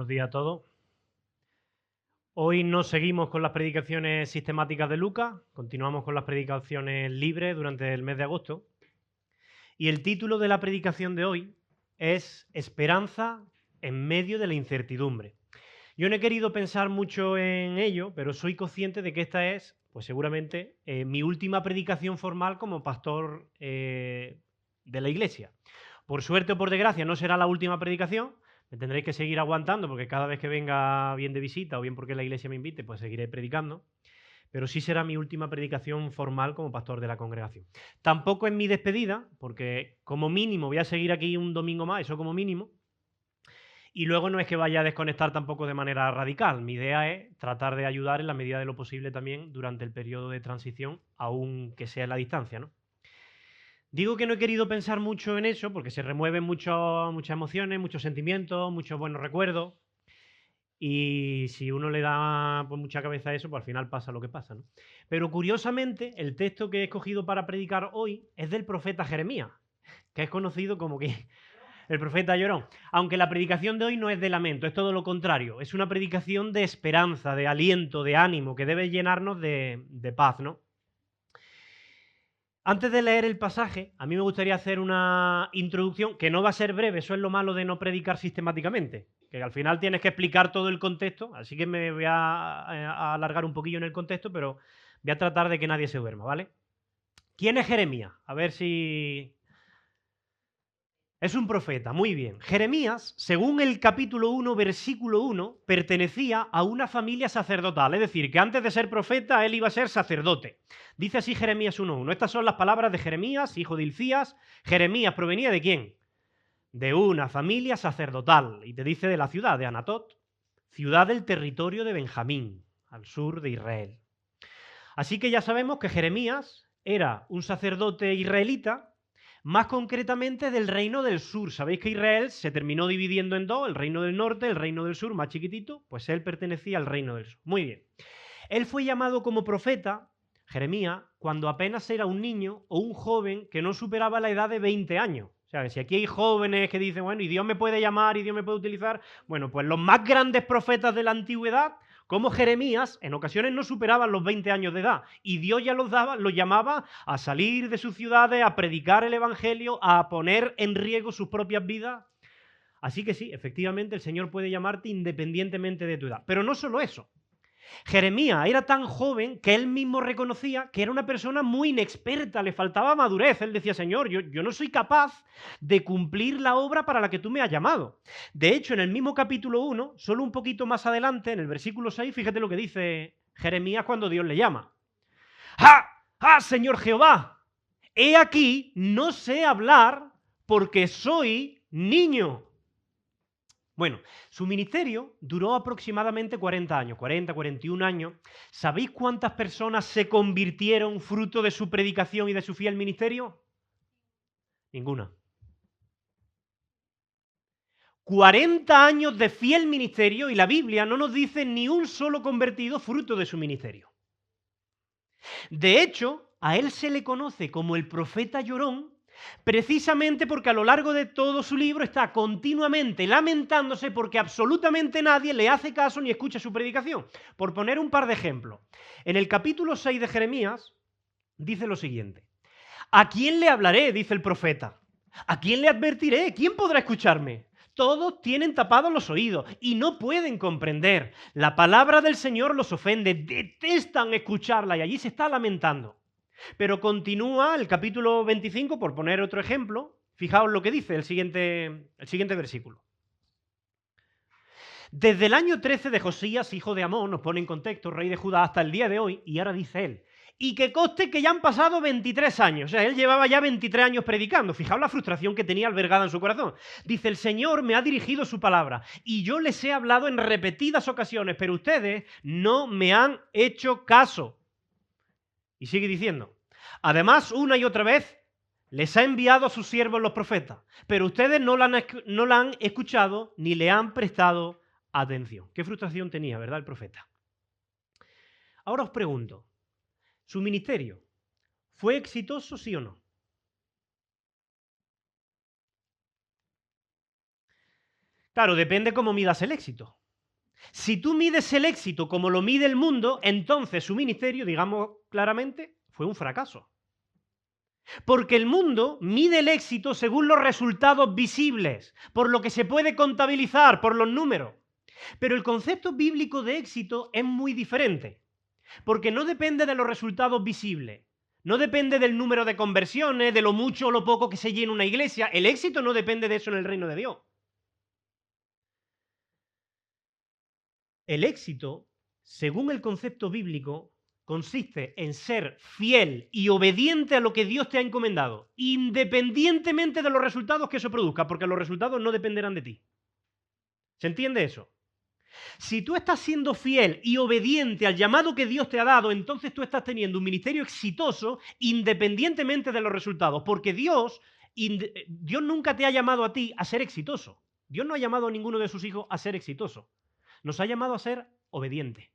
Buenos días a todos. Hoy nos seguimos con las predicaciones sistemáticas de Lucas, continuamos con las predicaciones libres durante el mes de agosto. Y el título de la predicación de hoy es Esperanza en medio de la incertidumbre. Yo no he querido pensar mucho en ello, pero soy consciente de que esta es, pues seguramente, mi última predicación formal como pastor de la iglesia. Por suerte o por desgracia no será la última predicación, me tendréis que seguir aguantando porque cada vez que venga bien de visita o bien porque la iglesia me invite, pues seguiré predicando, pero sí será mi última predicación formal como pastor de la congregación. Tampoco es mi despedida, porque como mínimo voy a seguir aquí un domingo más, eso como mínimo, y luego no es que vaya a desconectar tampoco de manera radical. Mi idea es tratar de ayudar en la medida de lo posible también durante el periodo de transición, aunque sea a la distancia, ¿no? Digo que no he querido pensar mucho en eso porque se remueven muchas emociones, muchos sentimientos, muchos buenos recuerdos. Y si uno le da pues, mucha cabeza a eso, pues al final pasa lo que pasa, ¿no? Pero curiosamente, el texto que he escogido para predicar hoy es del profeta Jeremías, que es conocido como que el profeta llorón. Aunque la predicación de hoy no es de lamento, es todo lo contrario. Es una predicación de esperanza, de aliento, de ánimo, que debe llenarnos de paz, ¿no? Antes de leer el pasaje, a mí me gustaría hacer una introducción que no va a ser breve, eso es lo malo de no predicar sistemáticamente, que al final tienes que explicar todo el contexto, así que me voy a alargar un poquillo en el contexto, pero voy a tratar de que nadie se duerma, ¿vale? ¿Quién es Jeremías? A ver si... Es un profeta, muy bien. Jeremías, según el capítulo 1, versículo 1, pertenecía a una familia sacerdotal, es decir, que antes de ser profeta él iba a ser sacerdote. Dice así Jeremías 1:1. Estas son las palabras de Jeremías, hijo de Hilcías. Jeremías provenía ¿de quién? De una familia sacerdotal. Y te dice de la ciudad de Anatot, ciudad del territorio de Benjamín, al sur de Israel. Así que ya sabemos que Jeremías era un sacerdote israelita, más concretamente del reino del sur. Sabéis que Israel se terminó dividiendo en dos, el reino del norte, el reino del sur, más chiquitito, pues él pertenecía al reino del sur. Muy bien. Él fue llamado como profeta, Jeremías, cuando apenas era un niño o un joven que no superaba la edad de 20 años. O sea, que si aquí hay jóvenes que dicen, bueno, y Dios me puede llamar y Dios me puede utilizar, bueno, pues los más grandes profetas de la antigüedad, como Jeremías, en ocasiones no superaban los 20 años de edad y Dios ya los llamaba a salir de sus ciudades, a predicar el evangelio, a poner en riesgo sus propias vidas. Así que sí, efectivamente el Señor puede llamarte independientemente de tu edad. Pero no solo eso. Jeremías era tan joven que él mismo reconocía que era una persona muy inexperta, le faltaba madurez. Él decía, Señor, yo no soy capaz de cumplir la obra para la que tú me has llamado. De hecho, en el mismo capítulo 1, solo un poquito más adelante, en el versículo 6, fíjate lo que dice Jeremías cuando Dios le llama. ¡Ah! ¡Ah, Señor Jehová! He aquí, no sé hablar porque soy niño. Bueno, su ministerio duró aproximadamente 40 años, 40, 41 años. ¿Sabéis cuántas personas se convirtieron fruto de su predicación y de su fiel ministerio? Ninguna. 40 años de fiel ministerio y la Biblia no nos dice ni un solo convertido fruto de su ministerio. De hecho, a él se le conoce como el profeta llorón, precisamente porque a lo largo de todo su libro está continuamente lamentándose porque absolutamente nadie le hace caso ni escucha su predicación. Por poner un par de ejemplos. En el capítulo 6 de Jeremías dice lo siguiente. ¿A quién le hablaré? Dice el profeta. ¿A quién le advertiré? ¿Quién podrá escucharme? Todos tienen tapados los oídos y no pueden comprender. La palabra del Señor los ofende, detestan escucharla y allí se está lamentando. Pero continúa el capítulo 25, por poner otro ejemplo. Fijaos lo que dice el siguiente versículo. Desde el año 13 de Josías, hijo de Amón, nos pone en contexto, rey de Judá, hasta el día de hoy, y ahora dice él, y que conste que ya han pasado 23 años, o sea, él llevaba ya 23 años predicando, fijaos la frustración que tenía albergada en su corazón. Dice, el Señor me ha dirigido su palabra, y yo les he hablado en repetidas ocasiones, pero ustedes no me han hecho caso. Y sigue diciendo, además, una y otra vez, les ha enviado a sus siervos los profetas, pero ustedes no la han escuchado ni le han prestado atención. Qué frustración tenía, ¿verdad, el profeta? Ahora os pregunto, ¿su ministerio fue exitoso, sí o no? Claro, depende cómo midas el éxito. Si tú mides el éxito como lo mide el mundo, entonces su ministerio, digamos claramente, fue un fracaso. Porque el mundo mide el éxito según los resultados visibles, por lo que se puede contabilizar, por los números. Pero el concepto bíblico de éxito es muy diferente, porque no depende de los resultados visibles, no depende del número de conversiones, de lo mucho o lo poco que se llena una iglesia. El éxito no depende de eso en el reino de Dios. El éxito, según el concepto bíblico, consiste en ser fiel y obediente a lo que Dios te ha encomendado, independientemente de los resultados que eso produzca, porque los resultados no dependerán de ti. ¿Se entiende eso? Si tú estás siendo fiel y obediente al llamado que Dios te ha dado, entonces tú estás teniendo un ministerio exitoso independientemente de los resultados, porque Dios nunca te ha llamado a ti a ser exitoso. Dios no ha llamado a ninguno de sus hijos a ser exitoso. Nos ha llamado a ser obediente.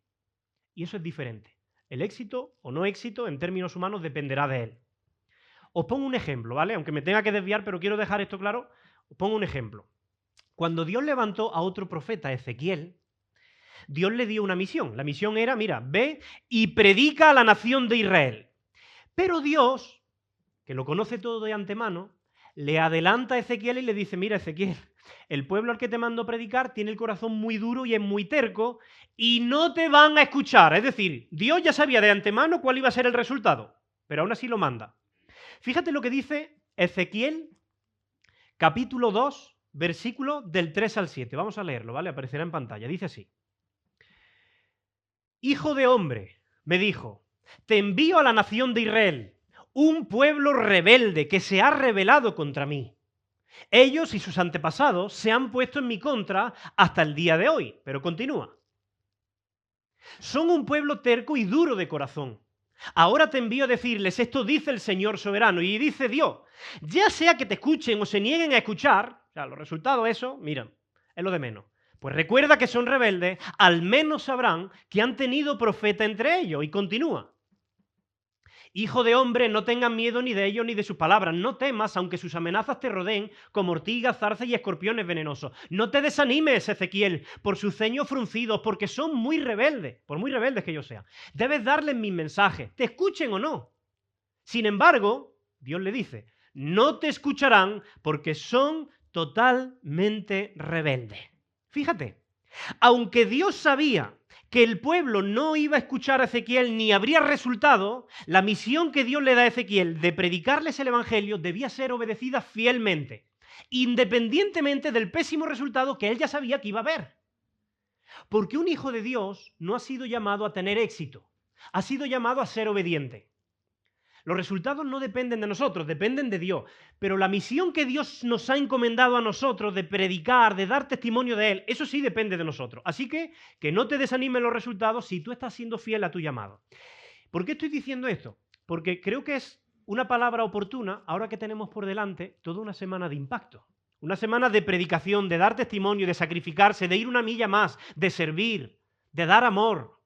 Y eso es diferente. El éxito o no éxito en términos humanos dependerá de él. Os pongo un ejemplo, ¿vale? Aunque me tenga que desviar, pero quiero dejar esto claro. Os pongo un ejemplo. Cuando Dios levantó a otro profeta, Ezequiel, Dios le dio una misión. La misión era, mira, ve y predica a la nación de Israel. Pero Dios, que lo conoce todo de antemano, le adelanta a Ezequiel y le dice, mira, Ezequiel, el pueblo al que te mando predicar tiene el corazón muy duro y es muy terco y no te van a escuchar. Es decir, Dios ya sabía de antemano cuál iba a ser el resultado, pero aún así lo manda. Fíjate lo que dice Ezequiel, capítulo 2, versículo del 3 al 7. Vamos a leerlo, ¿vale? Aparecerá en pantalla. Dice así. Hijo de hombre, me dijo, te envío a la nación de Israel, un pueblo rebelde que se ha rebelado contra mí. Ellos y sus antepasados se han puesto en mi contra hasta el día de hoy, pero continúa. Son un pueblo terco y duro de corazón. Ahora te envío a decirles, esto dice el Señor soberano, y dice Dios, ya sea que te escuchen o se nieguen a escuchar, o sea, los resultados eso, mira, es lo de menos. Pues recuerda que son rebeldes, al menos sabrán que han tenido profeta entre ellos, y continúa. Hijo de hombre, no tengas miedo ni de ellos ni de sus palabras. No temas, aunque sus amenazas te rodeen como ortigas, zarzas y escorpiones venenosos. No te desanimes, Ezequiel, por sus ceños fruncidos, porque son muy rebeldes, por muy rebeldes que ellos sean. Debes darles mis mensajes, te escuchen o no. Sin embargo, Dios le dice, no te escucharán porque son totalmente rebeldes. Fíjate, aunque Dios sabía que el pueblo no iba a escuchar a Ezequiel ni habría resultado, la misión que Dios le da a Ezequiel de predicarles el Evangelio debía ser obedecida fielmente, independientemente del pésimo resultado que él ya sabía que iba a haber. Porque un hijo de Dios no ha sido llamado a tener éxito, ha sido llamado a ser obediente. Los resultados no dependen de nosotros, dependen de Dios. Pero la misión que Dios nos ha encomendado a nosotros de predicar, de dar testimonio de Él, eso sí depende de nosotros. Así que no te desanimen los resultados si tú estás siendo fiel a tu llamado. ¿Por qué estoy diciendo esto? Porque creo que es una palabra oportuna ahora que tenemos por delante toda una semana de impacto. Una semana de predicación, de dar testimonio, de sacrificarse, de ir una milla más, de servir, de dar amor.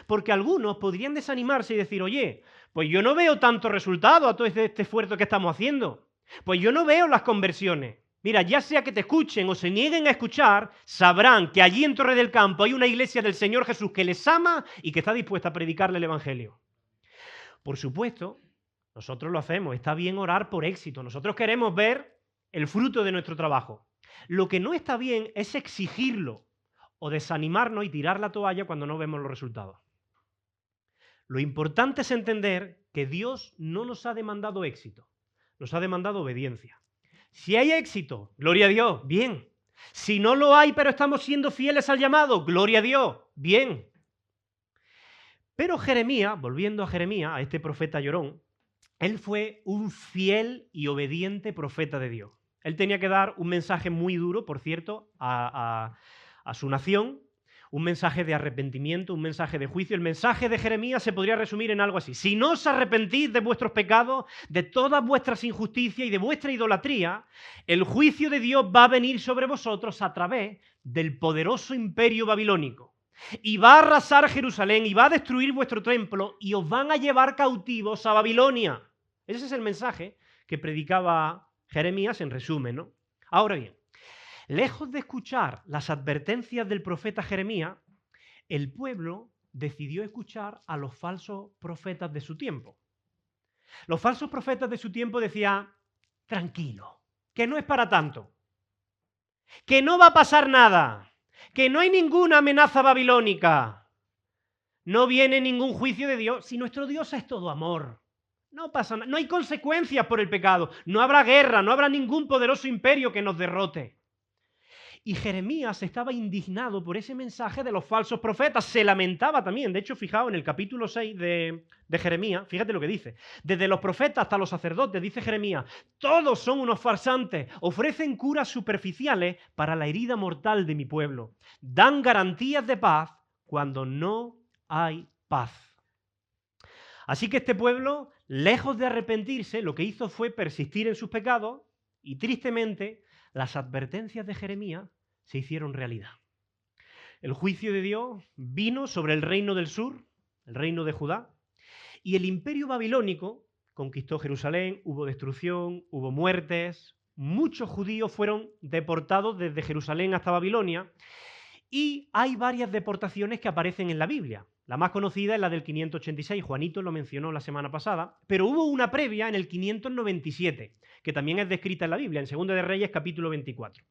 Porque algunos podrían desanimarse y decir, oye, pues yo no veo tanto resultado a todo este esfuerzo que estamos haciendo. Pues yo no veo las conversiones. Mira, ya sea que te escuchen o se nieguen a escuchar, sabrán que allí en Torre del Campo hay una iglesia del Señor Jesús que les ama y que está dispuesta a predicarle el Evangelio. Por supuesto, nosotros lo hacemos. Está bien orar por éxito. Nosotros queremos ver el fruto de nuestro trabajo. Lo que no está bien es exigirlo o desanimarnos y tirar la toalla cuando no vemos los resultados. Lo importante es entender que Dios no nos ha demandado éxito, nos ha demandado obediencia. Si hay éxito, gloria a Dios, bien. Si no lo hay, pero estamos siendo fieles al llamado, gloria a Dios, bien. Pero Jeremías, volviendo a Jeremías, a este profeta llorón, él fue un fiel y obediente profeta de Dios. Él tenía que dar un mensaje muy duro, por cierto, a su nación, un mensaje de arrepentimiento, un mensaje de juicio. El mensaje de Jeremías se podría resumir en algo así. Si no os arrepentís de vuestros pecados, de todas vuestras injusticias y de vuestra idolatría, el juicio de Dios va a venir sobre vosotros a través del poderoso imperio babilónico. Y va a arrasar Jerusalén y va a destruir vuestro templo y os van a llevar cautivos a Babilonia. Ese es el mensaje que predicaba Jeremías en resumen, ¿no? Ahora bien, Lejos de escuchar las advertencias del profeta Jeremías, el pueblo decidió escuchar a los falsos profetas de su tiempo. Los falsos profetas de su tiempo decían, tranquilo, que no es para tanto, que no va a pasar nada, que no hay ninguna amenaza babilónica, no viene ningún juicio de Dios, si nuestro Dios es todo amor. No pasa nada, no hay consecuencias por el pecado, no habrá guerra, no habrá ningún poderoso imperio que nos derrote. Y Jeremías estaba indignado por ese mensaje de los falsos profetas, se lamentaba también. De hecho, fijaos, en el capítulo 6 de Jeremías, fíjate lo que dice. Desde los profetas hasta los sacerdotes, dice Jeremías, todos son unos farsantes, ofrecen curas superficiales para la herida mortal de mi pueblo. Dan garantías de paz cuando no hay paz. Así que este pueblo, lejos de arrepentirse, lo que hizo fue persistir en sus pecados y tristemente las advertencias de Jeremías se hicieron realidad. El juicio de Dios vino sobre el reino del sur, el reino de Judá, y el imperio babilónico conquistó Jerusalén, hubo destrucción, hubo muertes, muchos judíos fueron deportados desde Jerusalén hasta Babilonia, y hay varias deportaciones que aparecen en la Biblia. La más conocida es la del 586, Juanito lo mencionó la semana pasada, pero hubo una previa en el 597, que también es descrita en la Biblia, en 2 de Reyes capítulo 24.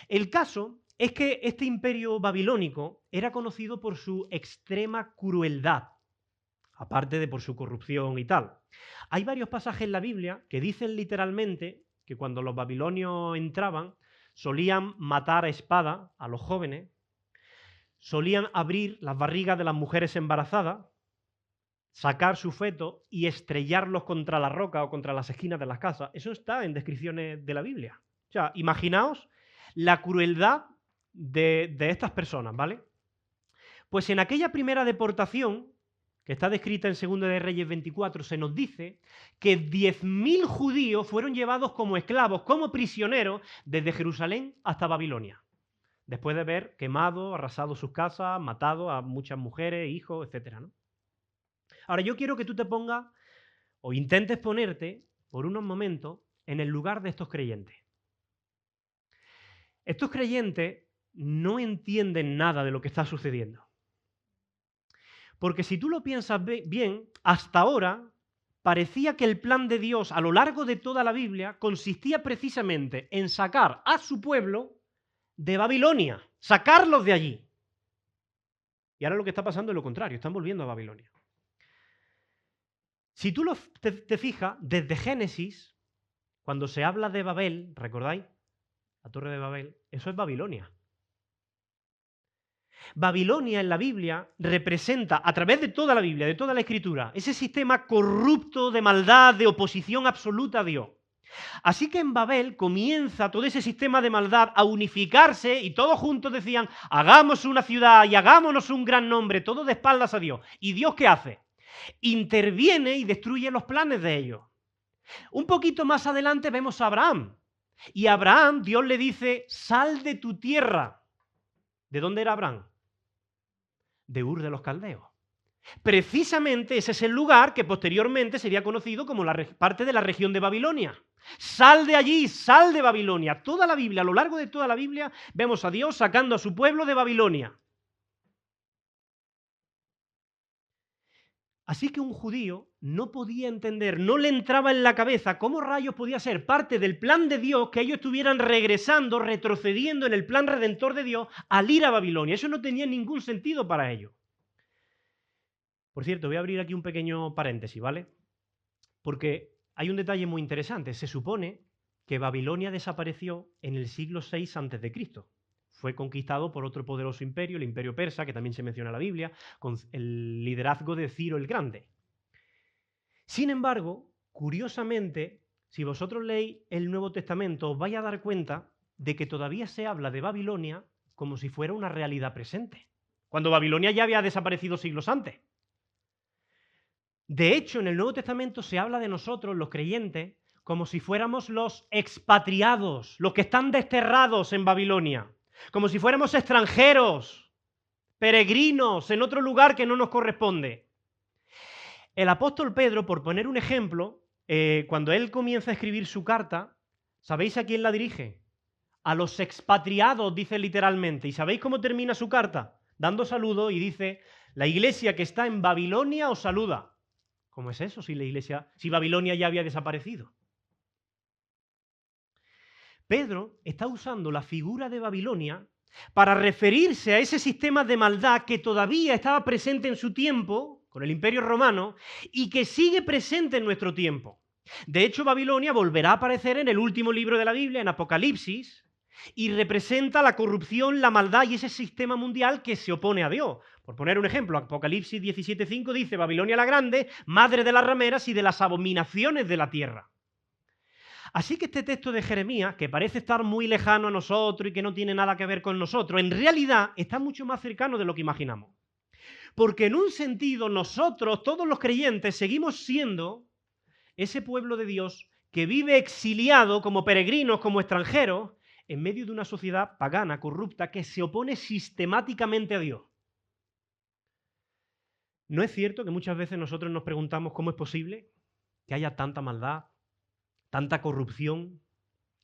El caso es que este imperio babilónico era conocido por su extrema crueldad, aparte de por su corrupción y tal. Hay varios pasajes en la Biblia que dicen literalmente que cuando los babilonios entraban, solían matar a espada a los jóvenes, solían abrir las barrigas de las mujeres embarazadas, sacar su feto y estrellarlos contra la roca o contra las esquinas de las casas. Eso está en descripciones de la Biblia. O sea, imaginaos la crueldad de estas personas, ¿vale? Pues en aquella primera deportación, que está descrita en 2 de Reyes 24, se nos dice que 10.000 judíos fueron llevados como esclavos, como prisioneros, desde Jerusalén hasta Babilonia, después de haber quemado, arrasado sus casas, matado a muchas mujeres, hijos, etc., ¿no? Ahora, yo quiero que tú te pongas o intentes ponerte por unos momentos en el lugar de estos creyentes. Estos creyentes no entienden nada de lo que está sucediendo. Porque si tú lo piensas bien, hasta ahora parecía que el plan de Dios a lo largo de toda la Biblia consistía precisamente en sacar a su pueblo de Babilonia, sacarlos de allí. Y ahora lo que está pasando es lo contrario, están volviendo a Babilonia. Si tú te fijas, desde Génesis, cuando se habla de Babel, ¿recordáis? La torre de Babel, eso es Babilonia. Babilonia en la Biblia representa, a través de toda la Biblia, de toda la Escritura, ese sistema corrupto de maldad, de oposición absoluta a Dios. Así que en Babel comienza todo ese sistema de maldad a unificarse y todos juntos decían, hagamos una ciudad y hagámonos un gran nombre, todo de espaldas a Dios. ¿Y Dios qué hace? Interviene y destruye los planes de ellos. Un poquito más adelante vemos a Abraham. Y a Abraham Dios le dice, sal de tu tierra. ¿De dónde era Abraham? De Ur de los Caldeos. Precisamente ese es el lugar que posteriormente sería conocido como parte de la región de Babilonia. Sal de allí, sal de Babilonia. Toda la Biblia, a lo largo de toda la Biblia, vemos a Dios sacando a su pueblo de Babilonia. Así que un judío no podía entender, no le entraba en la cabeza cómo rayos podía ser parte del plan de Dios que ellos estuvieran regresando, retrocediendo en el plan redentor de Dios al ir a Babilonia. Eso no tenía ningún sentido para ellos. Por cierto, voy a abrir aquí un pequeño paréntesis, ¿vale? Porque hay un detalle muy interesante. Se supone que Babilonia desapareció en el siglo VI a.C. Fue conquistado por otro poderoso imperio, el imperio persa, que también se menciona en la Biblia, con el liderazgo de Ciro el Grande. Sin embargo, curiosamente, si vosotros leéis el Nuevo Testamento, os vais a dar cuenta de que todavía se habla de Babilonia como si fuera una realidad presente, cuando Babilonia ya había desaparecido siglos antes. De hecho, en el Nuevo Testamento se habla de nosotros, los creyentes, como si fuéramos los expatriados, los que están desterrados en Babilonia, como si fuéramos extranjeros, peregrinos en otro lugar que no nos corresponde. El apóstol Pedro, por poner un ejemplo, cuando él comienza a escribir su carta, ¿sabéis a quién la dirige? a los expatriados, dice literalmente. ¿Y sabéis cómo termina su carta? Dando saludos y dice, la iglesia que está en Babilonia os saluda. ¿Cómo es eso si Babilonia ya había desaparecido? Pedro está usando la figura de Babilonia para referirse a ese sistema de maldad que todavía estaba presente en su tiempo, con el Imperio Romano, y que sigue presente en nuestro tiempo. De hecho, Babilonia volverá a aparecer en el último libro de la Biblia, en Apocalipsis, y representa la corrupción, la maldad y ese sistema mundial que se opone a Dios. Por poner un ejemplo, Apocalipsis 17:5 dice, Babilonia la grande, madre de las rameras y de las abominaciones de la tierra. Así que este texto de Jeremías, que parece estar muy lejano a nosotros y que no tiene nada que ver con nosotros, en realidad está mucho más cercano de lo que imaginamos. Porque en un sentido nosotros, todos los creyentes, seguimos siendo ese pueblo de Dios que vive exiliado como peregrinos, como extranjeros, en medio de una sociedad pagana, corrupta, que se opone sistemáticamente a Dios. ¿No es cierto que muchas veces nosotros nos preguntamos cómo es posible que haya tanta maldad, tanta corrupción,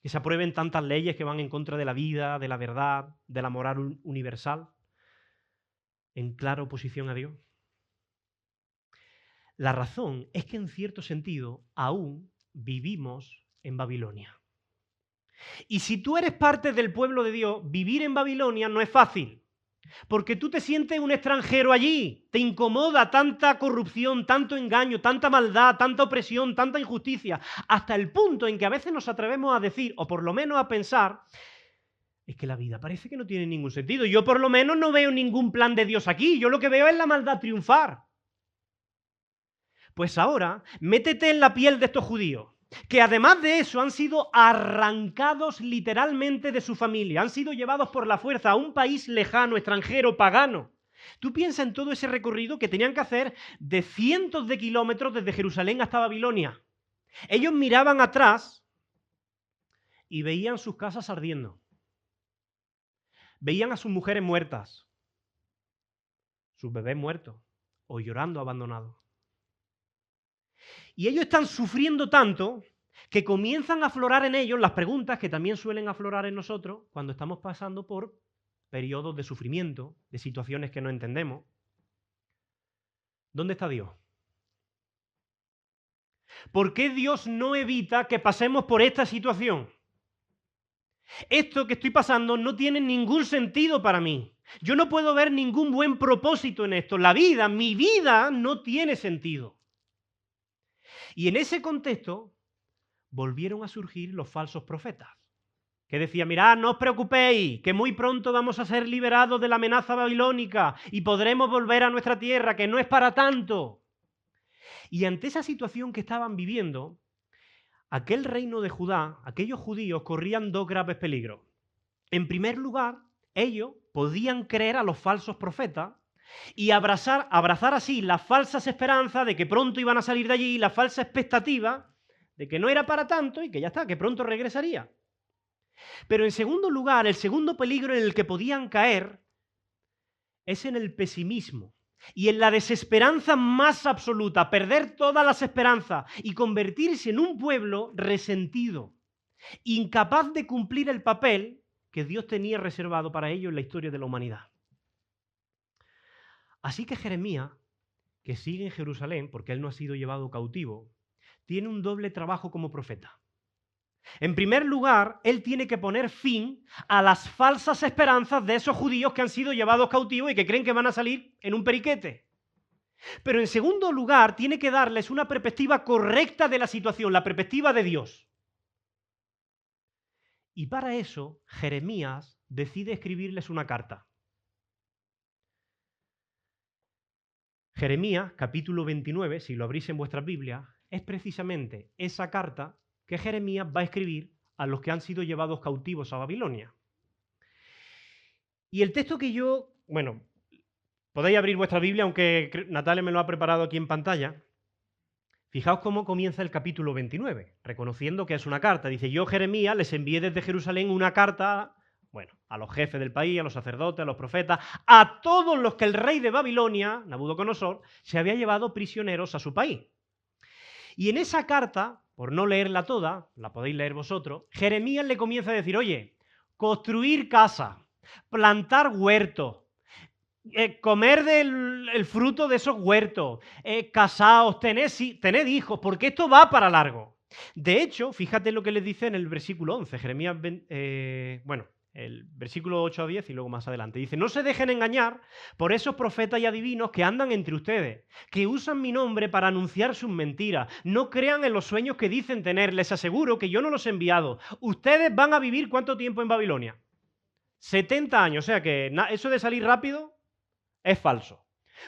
que se aprueben tantas leyes que van en contra de la vida, de la verdad, de la moral universal, en clara oposición a Dios? La razón es que en cierto sentido aún vivimos en Babilonia. Y si tú eres parte del pueblo de Dios, vivir en Babilonia no es fácil, porque tú te sientes un extranjero allí, te incomoda tanta corrupción, tanto engaño, tanta maldad, tanta opresión, tanta injusticia, hasta el punto en que a veces nos atrevemos a decir, o por lo menos a pensar, es que la vida parece que no tiene ningún sentido. Yo por lo menos no veo ningún plan de Dios aquí, yo lo que veo es la maldad triunfar. Pues ahora, métete en la piel de estos judíos, que además de eso han sido arrancados literalmente de su familia, han sido llevados por la fuerza a un país lejano, extranjero, pagano. Tú piensas en todo ese recorrido que tenían que hacer de cientos de kilómetros desde Jerusalén hasta Babilonia. Ellos miraban atrás y veían sus casas ardiendo. Veían a sus mujeres muertas, sus bebés muertos o llorando abandonados. Y ellos están sufriendo tanto que comienzan a aflorar en ellos las preguntas que también suelen aflorar en nosotros cuando estamos pasando por periodos de sufrimiento, de situaciones que no entendemos. ¿Dónde está Dios? ¿Por qué Dios no evita que pasemos por esta situación? Esto que estoy pasando no tiene ningún sentido para mí. Yo no puedo ver ningún buen propósito en esto. La vida, mi vida, no tiene sentido. Y en ese contexto volvieron a surgir los falsos profetas, que decían, mirad, no os preocupéis, que muy pronto vamos a ser liberados de la amenaza babilónica y podremos volver a nuestra tierra, que no es para tanto. Y ante esa situación que estaban viviendo, aquel reino de Judá, aquellos judíos corrían dos graves peligros. En primer lugar, ellos podían creer a los falsos profetas y abrazar así las falsas esperanzas de que pronto iban a salir de allí, la falsa expectativa de que no era para tanto y que ya está, que pronto regresaría. Pero en segundo lugar, el segundo peligro en el que podían caer es en el pesimismo y en la desesperanza más absoluta, perder todas las esperanzas y convertirse en un pueblo resentido, incapaz de cumplir el papel que Dios tenía reservado para ellos en la historia de la humanidad. Así que Jeremías, que sigue en Jerusalén porque él no ha sido llevado cautivo, tiene un doble trabajo como profeta. En primer lugar, él tiene que poner fin a las falsas esperanzas de esos judíos que han sido llevados cautivos y que creen que van a salir en un periquete. Pero en segundo lugar, tiene que darles una perspectiva correcta de la situación, la perspectiva de Dios. Y para eso, Jeremías decide escribirles una carta. Jeremías, capítulo 29, si lo abrís en vuestras Biblias, es precisamente esa carta que Jeremías va a escribir a los que han sido llevados cautivos a Babilonia. Y el texto que podéis abrir vuestra Biblia, aunque Natalia me lo ha preparado aquí en pantalla. Fijaos cómo comienza el capítulo 29, reconociendo que es una carta. Dice, yo, Jeremías, les envié desde Jerusalén una carta, a los jefes del país, a los sacerdotes, a los profetas, a todos los que el rey de Babilonia, Nabucodonosor, se había llevado prisioneros a su país. Y en esa carta, por no leerla toda, la podéis leer vosotros, Jeremías le comienza a decir, oye, construir casa, plantar huertos, comer el fruto de esos huertos, casaos, tened hijos, porque esto va para largo. De hecho, fíjate lo que les dice en el versículo 11, Jeremías, el versículo 8 a 10 y luego más adelante. Dice, no se dejen engañar por esos profetas y adivinos que andan entre ustedes, que usan mi nombre para anunciar sus mentiras. No crean en los sueños que dicen tener, les aseguro que yo no los he enviado. Ustedes van a vivir ¿cuánto tiempo en Babilonia? 70 años, o sea que eso de salir rápido es falso.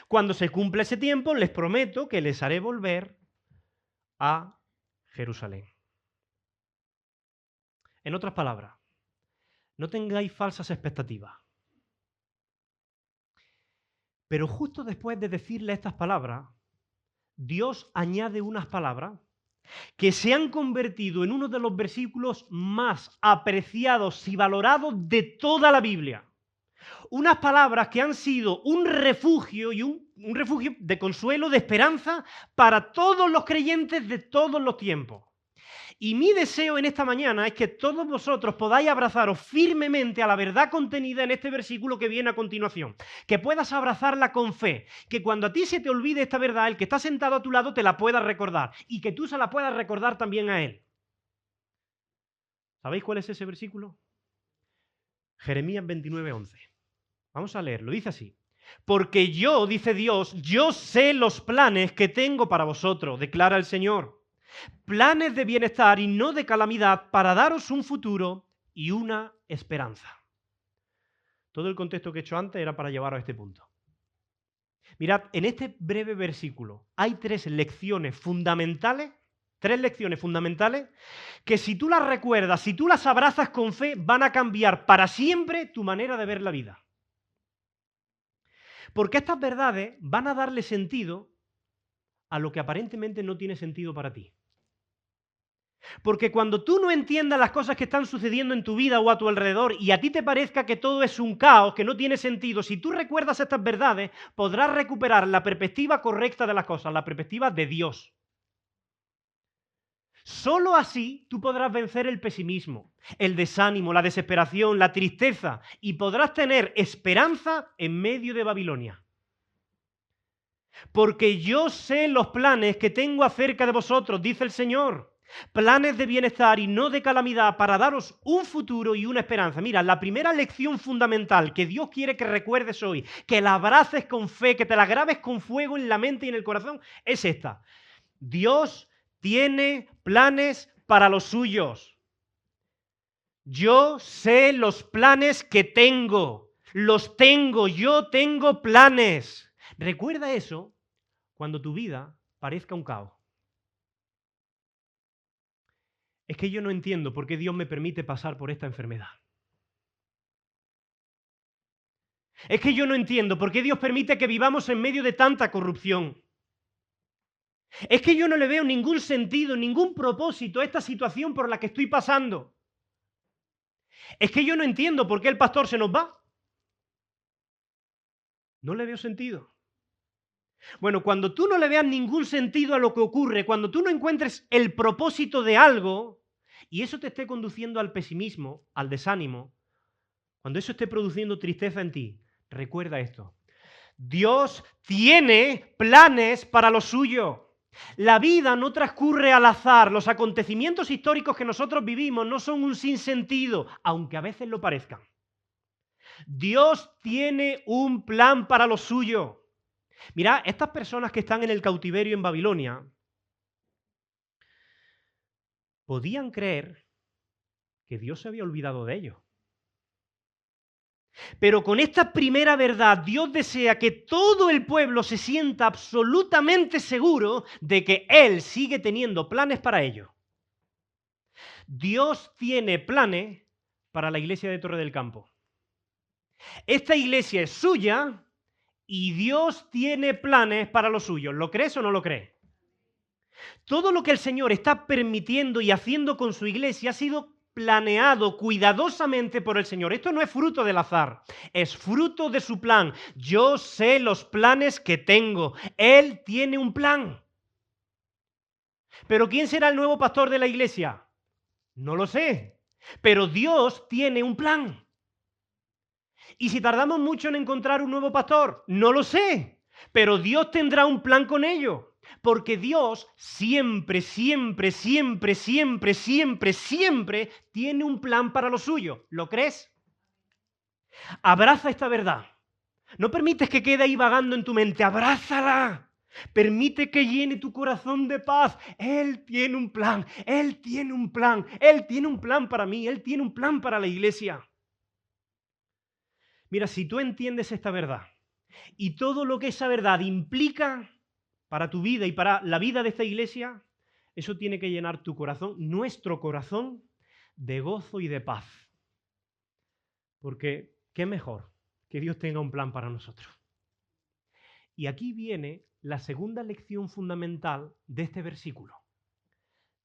Cuando se cumple ese tiempo, les prometo que les haré volver a Jerusalén. En otras palabras, no tengáis falsas expectativas. Pero justo después de decirle estas palabras, Dios añade unas palabras que se han convertido en uno de los versículos más apreciados y valorados de toda la Biblia. Unas palabras que han sido un refugio y un refugio de consuelo, de esperanza para todos los creyentes de todos los tiempos. Y mi deseo en esta mañana es que todos vosotros podáis abrazaros firmemente a la verdad contenida en este versículo que viene a continuación. Que puedas abrazarla con fe. Que cuando a ti se te olvide esta verdad, el que está sentado a tu lado te la pueda recordar. Y que tú se la puedas recordar también a él. ¿Sabéis cuál es ese versículo? Jeremías 29:11. Vamos a leerlo. Dice así. Porque yo, dice Dios, yo sé los planes que tengo para vosotros, declara el Señor. Planes de bienestar y no de calamidad para daros un futuro y una esperanza. Todo el contexto que he hecho antes era para llevaros a este punto. Mirad, en este breve versículo hay tres lecciones fundamentales que si tú las recuerdas, si tú las abrazas con fe, van a cambiar para siempre tu manera de ver la vida. Porque estas verdades van a darle sentido a lo que aparentemente no tiene sentido para ti. Porque cuando tú no entiendas las cosas que están sucediendo en tu vida o a tu alrededor y a ti te parezca que todo es un caos, que no tiene sentido, si tú recuerdas estas verdades, podrás recuperar la perspectiva correcta de las cosas, la perspectiva de Dios. Solo así tú podrás vencer el pesimismo, el desánimo, la desesperación, la tristeza y podrás tener esperanza en medio de Babilonia. Porque yo sé los planes que tengo acerca de vosotros, dice el Señor. Planes de bienestar y no de calamidad para daros un futuro y una esperanza. Mira, la primera lección fundamental que Dios quiere que recuerdes hoy, que la abraces con fe, que te la grabes con fuego en la mente y en el corazón, es esta. Dios tiene planes para los suyos. Yo sé los planes que tengo. Los tengo, yo tengo planes. Recuerda eso cuando tu vida parezca un caos. Es que yo no entiendo por qué Dios me permite pasar por esta enfermedad. Es que yo no entiendo por qué Dios permite que vivamos en medio de tanta corrupción. Es que yo no le veo ningún sentido, ningún propósito a esta situación por la que estoy pasando. Es que yo no entiendo por qué el pastor se nos va. No le veo sentido. Bueno, cuando tú no le veas ningún sentido a lo que ocurre, cuando tú no encuentres el propósito de algo, y eso te esté conduciendo al pesimismo, al desánimo, cuando eso esté produciendo tristeza en ti, recuerda esto. Dios tiene planes para lo suyo. La vida no transcurre al azar. Los acontecimientos históricos que nosotros vivimos no son un sinsentido, aunque a veces lo parezcan. Dios tiene un plan para lo suyo. Mira, estas personas que están en el cautiverio en Babilonia podían creer que Dios se había olvidado de ellos. Pero con esta primera verdad, Dios desea que todo el pueblo se sienta absolutamente seguro de que Él sigue teniendo planes para ellos. Dios tiene planes para la iglesia de Torre del Campo. Esta iglesia es suya y Dios tiene planes para los suyos. ¿Lo crees o no lo crees? Todo lo que el Señor está permitiendo y haciendo con su iglesia ha sido planeado cuidadosamente por el Señor. Esto no es fruto del azar, es fruto de su plan. Yo sé los planes que tengo. Él tiene un plan. ¿Pero quién será el nuevo pastor de la iglesia? No lo sé. Pero Dios tiene un plan. ¿Y si tardamos mucho en encontrar un nuevo pastor? No lo sé, pero Dios tendrá un plan con ello. Porque Dios siempre, siempre, siempre, siempre, siempre, siempre tiene un plan para lo suyo. ¿Lo crees? Abraza esta verdad. No permites que quede ahí vagando en tu mente. Abrázala. Permite que llene tu corazón de paz. Él tiene un plan. Él tiene un plan. Él tiene un plan para mí. Él tiene un plan para la iglesia. Mira, si tú entiendes esta verdad y todo lo que esa verdad implica para tu vida y para la vida de esta iglesia, eso tiene que llenar tu corazón, nuestro corazón, de gozo y de paz. Porque, ¿qué mejor que Dios tenga un plan para nosotros? Y aquí viene la segunda lección fundamental de este versículo.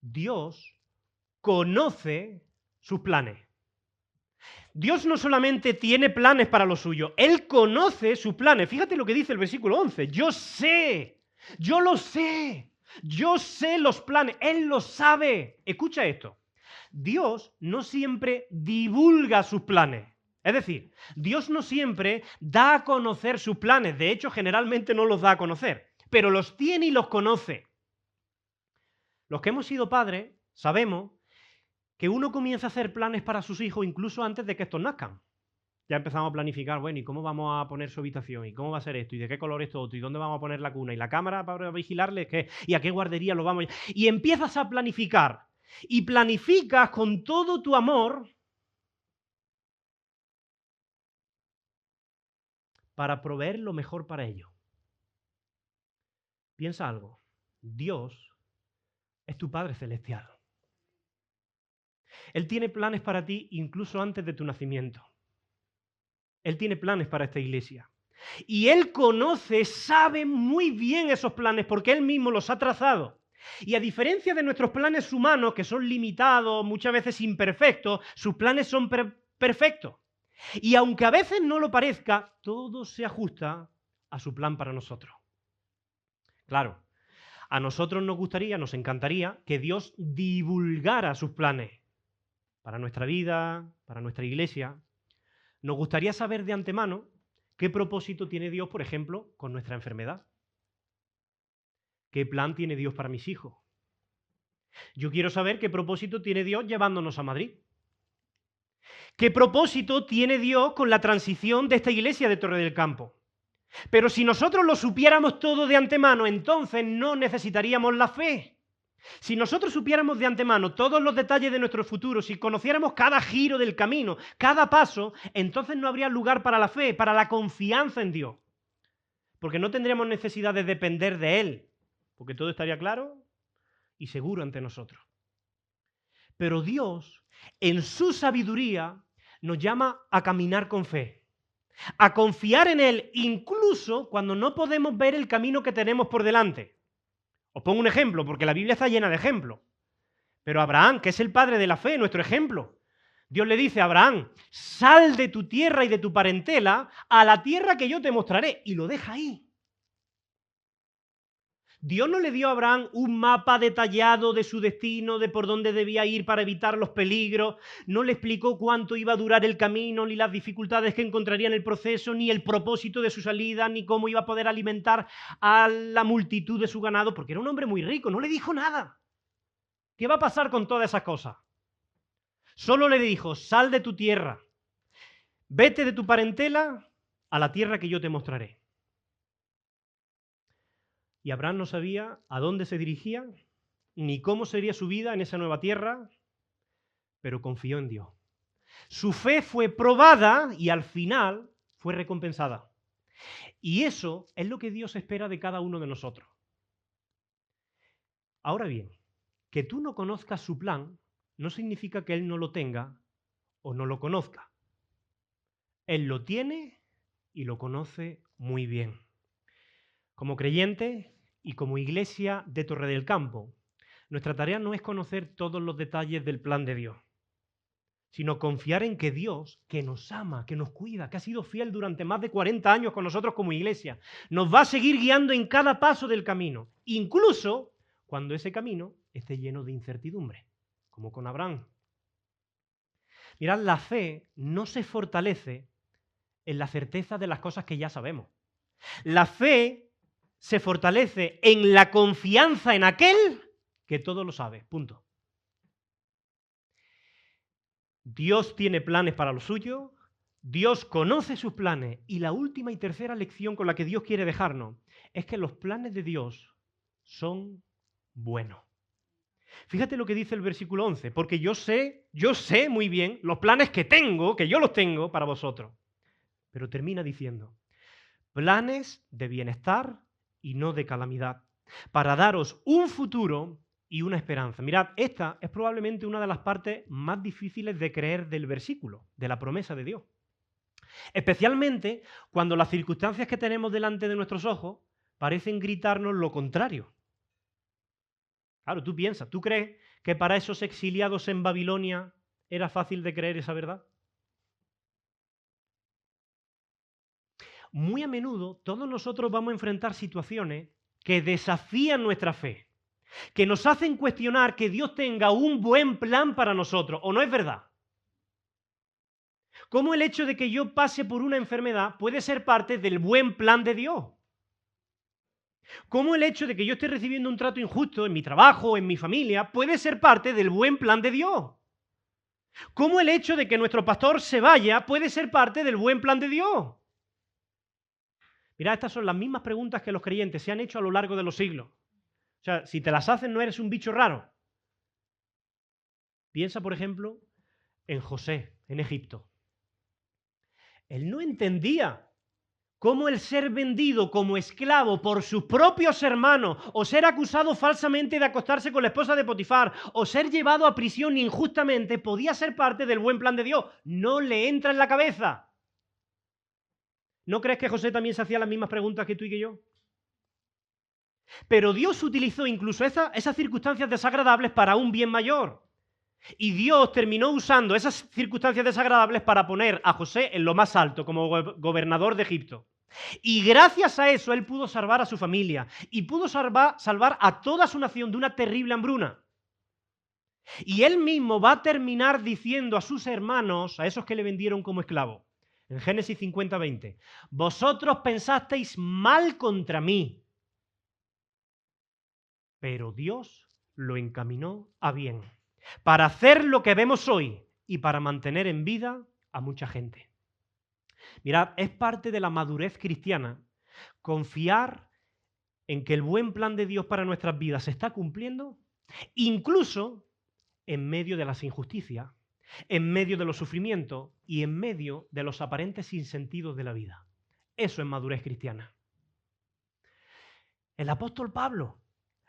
Dios conoce sus planes. Dios no solamente tiene planes para lo suyo, Él conoce sus planes. Fíjate lo que dice el versículo 11. Yo sé, yo lo sé, yo sé los planes, Él lo sabe. Escucha esto. Dios no siempre divulga sus planes. Es decir, Dios no siempre da a conocer sus planes. De hecho, generalmente no los da a conocer, pero los tiene y los conoce. Los que hemos sido padres sabemos que uno comienza a hacer planes para sus hijos incluso antes de que estos nazcan. Ya empezamos a planificar, bueno, ¿y cómo vamos a poner su habitación? ¿Y cómo va a ser esto? ¿Y de qué color es todo otro? ¿Y dónde vamos a poner la cuna? ¿Y la cámara para vigilarle? ¿Y a qué guardería lo vamos a...? Y empiezas a planificar. Y planificas con todo tu amor para proveer lo mejor para ellos. Piensa algo. Dios es tu Padre Celestial. Él tiene planes para ti incluso antes de tu nacimiento. Él tiene planes para esta iglesia. Y Él conoce, sabe muy bien esos planes porque Él mismo los ha trazado. Y a diferencia de nuestros planes humanos, que son limitados, muchas veces imperfectos, sus planes son perfectos. Y aunque a veces no lo parezca, todo se ajusta a su plan para nosotros. Claro, a nosotros nos gustaría, nos encantaría que Dios divulgara sus planes para nuestra vida, para nuestra iglesia. Nos gustaría saber de antemano qué propósito tiene Dios, por ejemplo, con nuestra enfermedad. ¿Qué plan tiene Dios para mis hijos? Yo quiero saber qué propósito tiene Dios llevándonos a Madrid. ¿Qué propósito tiene Dios con la transición de esta iglesia de Torre del Campo? Pero si nosotros lo supiéramos todo de antemano, entonces no necesitaríamos la fe. Si nosotros supiéramos de antemano todos los detalles de nuestro futuro, si conociéramos cada giro del camino, cada paso, entonces no habría lugar para la fe, para la confianza en Dios. Porque no tendríamos necesidad de depender de Él, porque todo estaría claro y seguro ante nosotros. Pero Dios, en su sabiduría, nos llama a caminar con fe, a confiar en Él incluso cuando no podemos ver el camino que tenemos por delante. Os pongo un ejemplo, porque la Biblia está llena de ejemplos. Pero Abraham, que es el padre de la fe, nuestro ejemplo, Dios le dice a Abraham, sal de tu tierra y de tu parentela a la tierra que yo te mostraré, y lo deja ahí. Dios no le dio a Abraham un mapa detallado de su destino, de por dónde debía ir para evitar los peligros, no le explicó cuánto iba a durar el camino, ni las dificultades que encontraría en el proceso, ni el propósito de su salida, ni cómo iba a poder alimentar a la multitud de su ganado, porque era un hombre muy rico, no le dijo nada. ¿Qué va a pasar con todas esas cosas? Solo le dijo, sal de tu tierra, vete de tu parentela a la tierra que yo te mostraré. Y Abraham no sabía a dónde se dirigía, ni cómo sería su vida en esa nueva tierra, pero confió en Dios. Su fe fue probada y al final fue recompensada. Y eso es lo que Dios espera de cada uno de nosotros. Ahora bien, que tú no conozcas su plan no significa que Él no lo tenga o no lo conozca. Él lo tiene y lo conoce muy bien. Como creyente y como iglesia de Torre del Campo, nuestra tarea no es conocer todos los detalles del plan de Dios, sino confiar en que Dios, que nos ama, que nos cuida, que ha sido fiel durante más de 40 años con nosotros como iglesia, nos va a seguir guiando en cada paso del camino, incluso cuando ese camino esté lleno de incertidumbre, como con Abraham. Mirad, la fe no se fortalece en la certeza de las cosas que ya sabemos. La fe se fortalece en la confianza en aquel que todo lo sabe. Punto. Dios tiene planes para lo suyo, Dios conoce sus planes y la última y tercera lección con la que Dios quiere dejarnos es que los planes de Dios son buenos. Fíjate lo que dice el versículo 11, porque yo sé muy bien los planes que tengo, que yo los tengo para vosotros. Pero termina diciendo, planes de bienestar y no de calamidad, para daros un futuro y una esperanza. Mirad, esta es probablemente una de las partes más difíciles de creer del versículo, de la promesa de Dios. Especialmente cuando las circunstancias que tenemos delante de nuestros ojos parecen gritarnos lo contrario. Claro, tú piensas, ¿tú crees que para esos exiliados en Babilonia era fácil de creer esa verdad? Muy a menudo todos nosotros vamos a enfrentar situaciones que desafían nuestra fe, que nos hacen cuestionar que Dios tenga un buen plan para nosotros, ¿o no es verdad? ¿Cómo el hecho de que yo pase por una enfermedad puede ser parte del buen plan de Dios? ¿Cómo el hecho de que yo esté recibiendo un trato injusto en mi trabajo, en mi familia, puede ser parte del buen plan de Dios? ¿Cómo el hecho de que nuestro pastor se vaya puede ser parte del buen plan de Dios? Mirad, estas son las mismas preguntas que los creyentes se han hecho a lo largo de los siglos. O sea, si te las hacen no eres un bicho raro. Piensa, por ejemplo, en José, en Egipto. Él no entendía cómo el ser vendido como esclavo por sus propios hermanos, o ser acusado falsamente de acostarse con la esposa de Potifar, o ser llevado a prisión injustamente, podía ser parte del buen plan de Dios. No le entra en la cabeza. ¿No crees que José también se hacía las mismas preguntas que tú y que yo? Pero Dios utilizó incluso esas circunstancias desagradables para un bien mayor. Y Dios terminó usando esas circunstancias desagradables para poner a José en lo más alto, como gobernador de Egipto. Y gracias a eso él pudo salvar a su familia y pudo salvar a toda su nación de una terrible hambruna. Y él mismo va a terminar diciendo a sus hermanos, a esos que le vendieron como esclavo, en Génesis 50:20, vosotros pensasteis mal contra mí, pero Dios lo encaminó a bien, para hacer lo que vemos hoy y para mantener en vida a mucha gente. Mirad, es parte de la madurez cristiana confiar en que el buen plan de Dios para nuestras vidas se está cumpliendo, incluso en medio de las injusticias, en medio de los sufrimientos y en medio de los aparentes sinsentidos de la vida. Eso es madurez cristiana. El apóstol Pablo,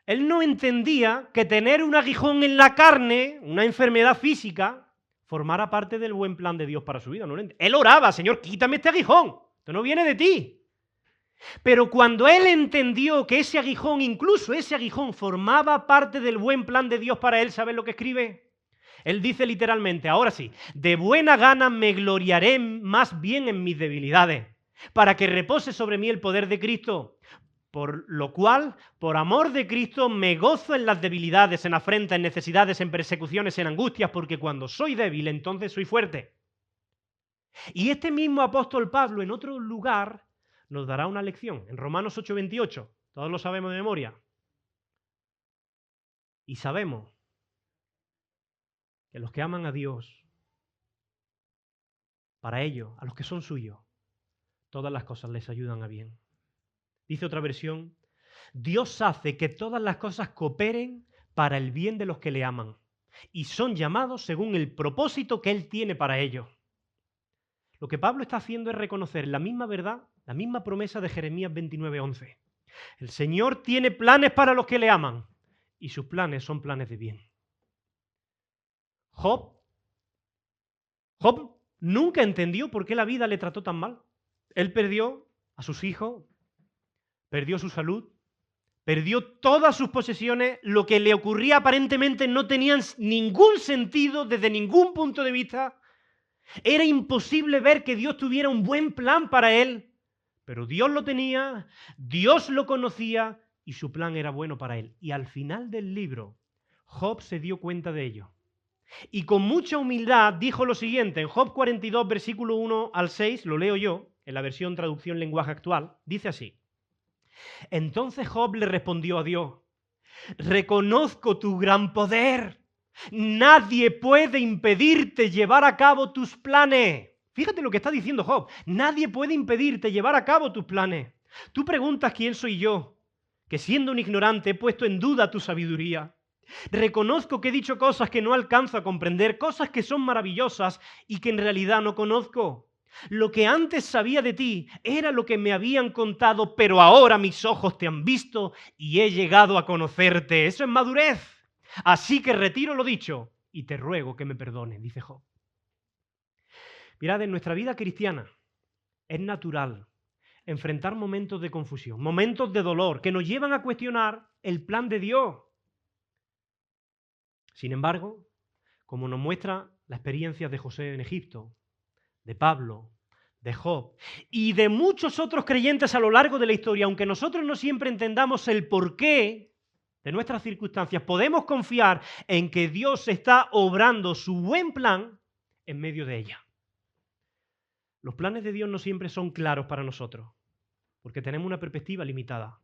él no entendía que tener un aguijón en la carne, una enfermedad física, formara parte del buen plan de Dios para su vida. No, él oraba, Señor, quítame este aguijón, esto no viene de ti. Pero cuando él entendió que ese aguijón, incluso ese aguijón, formaba parte del buen plan de Dios para él, ¿sabes lo que escribe? Él dice literalmente, ahora sí, de buena gana me gloriaré más bien en mis debilidades, para que repose sobre mí el poder de Cristo. Por lo cual, por amor de Cristo, me gozo en las debilidades, en afrentas, en necesidades, en persecuciones, en angustias, porque cuando soy débil, entonces soy fuerte. Y este mismo apóstol Pablo, en otro lugar, nos dará una lección, en Romanos 8:28. Todos lo sabemos de memoria. Y sabemos que los que aman a Dios, para ellos, a los que son suyos, todas las cosas les ayudan a bien. Dice otra versión, Dios hace que todas las cosas cooperen para el bien de los que le aman y son llamados según el propósito que Él tiene para ellos. Lo que Pablo está haciendo es reconocer la misma verdad, la misma promesa de Jeremías 29:11. El Señor tiene planes para los que le aman y sus planes son planes de bien. Job nunca entendió por qué la vida le trató tan mal. Él perdió a sus hijos, perdió su salud, perdió todas sus posesiones, lo que le ocurría aparentemente no tenía ningún sentido desde ningún punto de vista. Era imposible ver que Dios tuviera un buen plan para él, pero Dios lo tenía, Dios lo conocía y su plan era bueno para él. Y al final del libro, Job se dio cuenta de ello. Y con mucha humildad dijo lo siguiente, en Job 42, versículo 1 al 6, lo leo yo, en la versión traducción lenguaje actual, dice así. Entonces Job le respondió a Dios, reconozco tu gran poder. Nadie puede impedirte llevar a cabo tus planes. Fíjate lo que está diciendo Job. Nadie puede impedirte llevar a cabo tus planes. Tú preguntas quién soy yo, que siendo un ignorante he puesto en duda tu sabiduría. Reconozco que he dicho cosas que no alcanzo a comprender, cosas que son maravillosas y que en realidad no conozco. Lo que antes sabía de ti era lo que me habían contado, pero ahora mis ojos te han visto y he llegado a conocerte. Eso es madurez. Así que retiro lo dicho y te ruego que me perdones, dice Job. Mirad, en nuestra vida cristiana es natural enfrentar momentos de confusión, momentos de dolor que nos llevan a cuestionar el plan de Dios. Sin embargo, como nos muestra la experiencia de José en Egipto, de Pablo, de Job y de muchos otros creyentes a lo largo de la historia, aunque nosotros no siempre entendamos el porqué de nuestras circunstancias, podemos confiar en que Dios está obrando su buen plan en medio de ella. Los planes de Dios no siempre son claros para nosotros, porque tenemos una perspectiva limitada,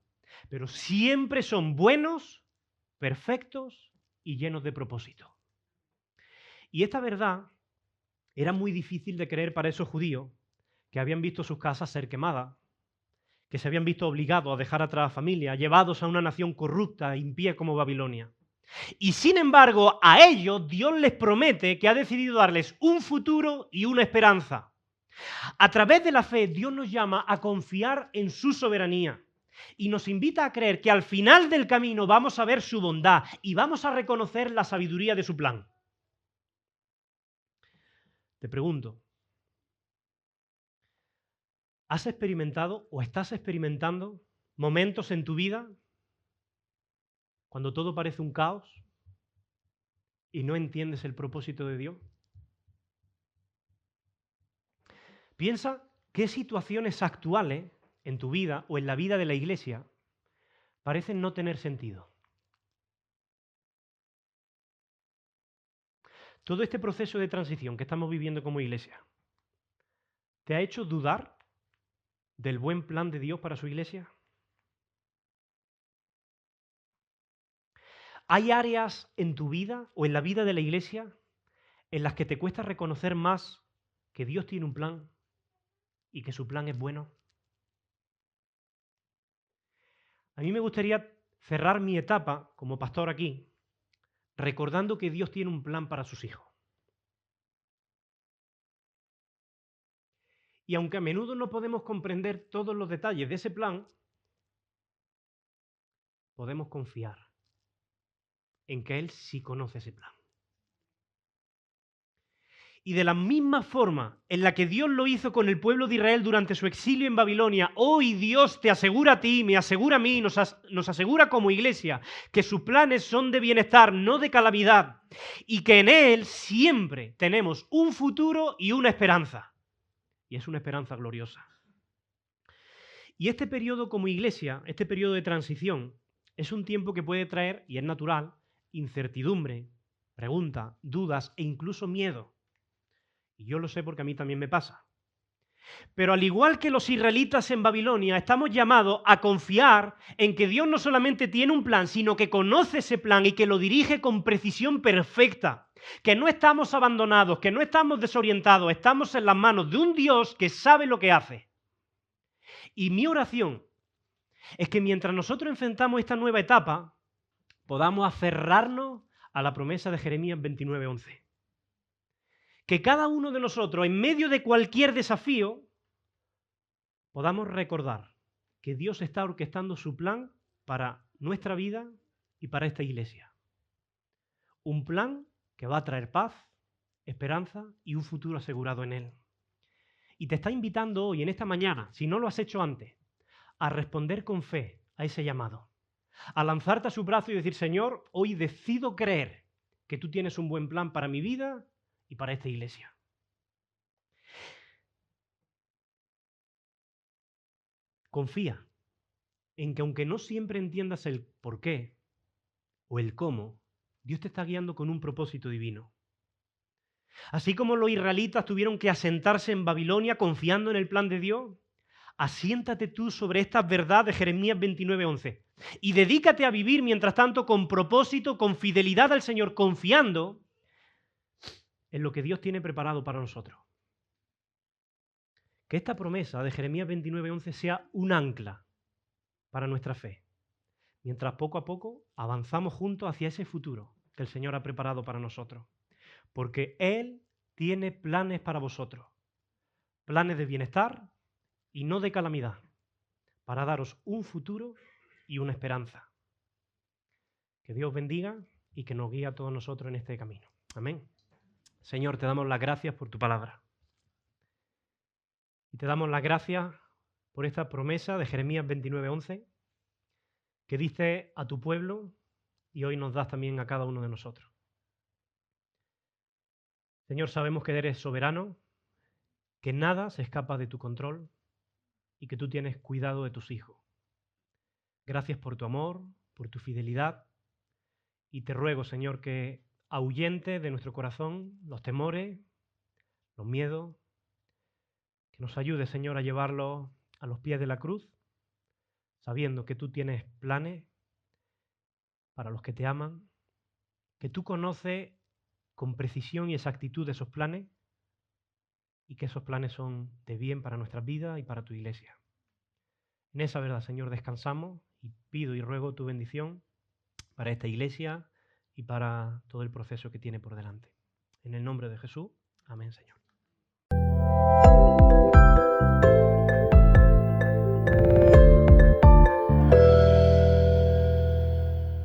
pero siempre son buenos, perfectos y llenos de propósito. Y esta verdad era muy difícil de creer para esos judíos que habían visto sus casas ser quemadas, que se habían visto obligados a dejar atrás a familia, llevados a una nación corrupta, impía como Babilonia. Y sin embargo, a ellos Dios les promete que ha decidido darles un futuro y una esperanza. A través de la fe, Dios nos llama a confiar en su soberanía y nos invita a creer que al final del camino vamos a ver su bondad y vamos a reconocer la sabiduría de su plan. Te pregunto, ¿has experimentado o estás experimentando momentos en tu vida cuando todo parece un caos y no entiendes el propósito de Dios? Piensa qué situaciones actuales en tu vida o en la vida de la iglesia parecen no tener sentido. Todo este proceso de transición que estamos viviendo como iglesia, ¿te ha hecho dudar del buen plan de Dios para su iglesia? ¿Hay áreas en tu vida o en la vida de la iglesia en las que te cuesta reconocer más que Dios tiene un plan y que su plan es bueno? A mí me gustaría cerrar mi etapa como pastor aquí recordando que Dios tiene un plan para sus hijos. Y aunque a menudo no podemos comprender todos los detalles de ese plan, podemos confiar en que Él sí conoce ese plan. Y de la misma forma en la que Dios lo hizo con el pueblo de Israel durante su exilio en Babilonia, hoy Dios te asegura a ti, me asegura a mí, nos asegura como iglesia que sus planes son de bienestar, no de calamidad, y que en Él siempre tenemos un futuro y una esperanza. Y es una esperanza gloriosa. Y este periodo como iglesia, este periodo de transición, es un tiempo que puede traer, y es natural, incertidumbre, preguntas, dudas e incluso miedo. Y yo lo sé porque a mí también me pasa. Pero al igual que los israelitas en Babilonia, estamos llamados a confiar en que Dios no solamente tiene un plan, sino que conoce ese plan y que lo dirige con precisión perfecta. Que no estamos abandonados, que no estamos desorientados, estamos en las manos de un Dios que sabe lo que hace. Y mi oración es que mientras nosotros enfrentamos esta nueva etapa, podamos aferrarnos a la promesa de Jeremías 29:11. Que cada uno de nosotros, en medio de cualquier desafío, podamos recordar que Dios está orquestando su plan para nuestra vida y para esta iglesia. Un plan que va a traer paz, esperanza y un futuro asegurado en Él. Y te está invitando hoy, en esta mañana, si no lo has hecho antes, a responder con fe a ese llamado. A lanzarte a su brazo y decir, Señor, hoy decido creer que tú tienes un buen plan para mi vida y para esta iglesia. Confía en que aunque no siempre entiendas el por qué o el cómo, Dios te está guiando con un propósito divino. Así como los israelitas tuvieron que asentarse en Babilonia confiando en el plan de Dios, asiéntate tú sobre estas verdades de Jeremías 29:11 y dedícate a vivir mientras tanto con propósito, con fidelidad al Señor, confiando en lo que Dios tiene preparado para nosotros. Que esta promesa de Jeremías 29:11 sea un ancla para nuestra fe, mientras poco a poco avanzamos juntos hacia ese futuro que el Señor ha preparado para nosotros. Porque Él tiene planes para vosotros, planes de bienestar y no de calamidad, para daros un futuro y una esperanza. Que Dios bendiga y que nos guíe a todos nosotros en este camino. Amén. Señor, te damos las gracias por tu palabra. Y te damos las gracias por esta promesa de Jeremías 29:11 que dice a tu pueblo y hoy nos das también a cada uno de nosotros. Señor, sabemos que eres soberano, que nada se escapa de tu control y que tú tienes cuidado de tus hijos. Gracias por tu amor, por tu fidelidad y te ruego, Señor, que ahuyente de nuestro corazón los temores, los miedos, que nos ayude, Señor, a llevarlos a los pies de la cruz, sabiendo que tú tienes planes para los que te aman, que tú conoces con precisión y exactitud esos planes y que esos planes son de bien para nuestras vidas y para tu iglesia. En esa verdad, Señor, descansamos y pido y ruego tu bendición para esta iglesia y para todo el proceso que tiene por delante. En el nombre de Jesús, amén, Señor.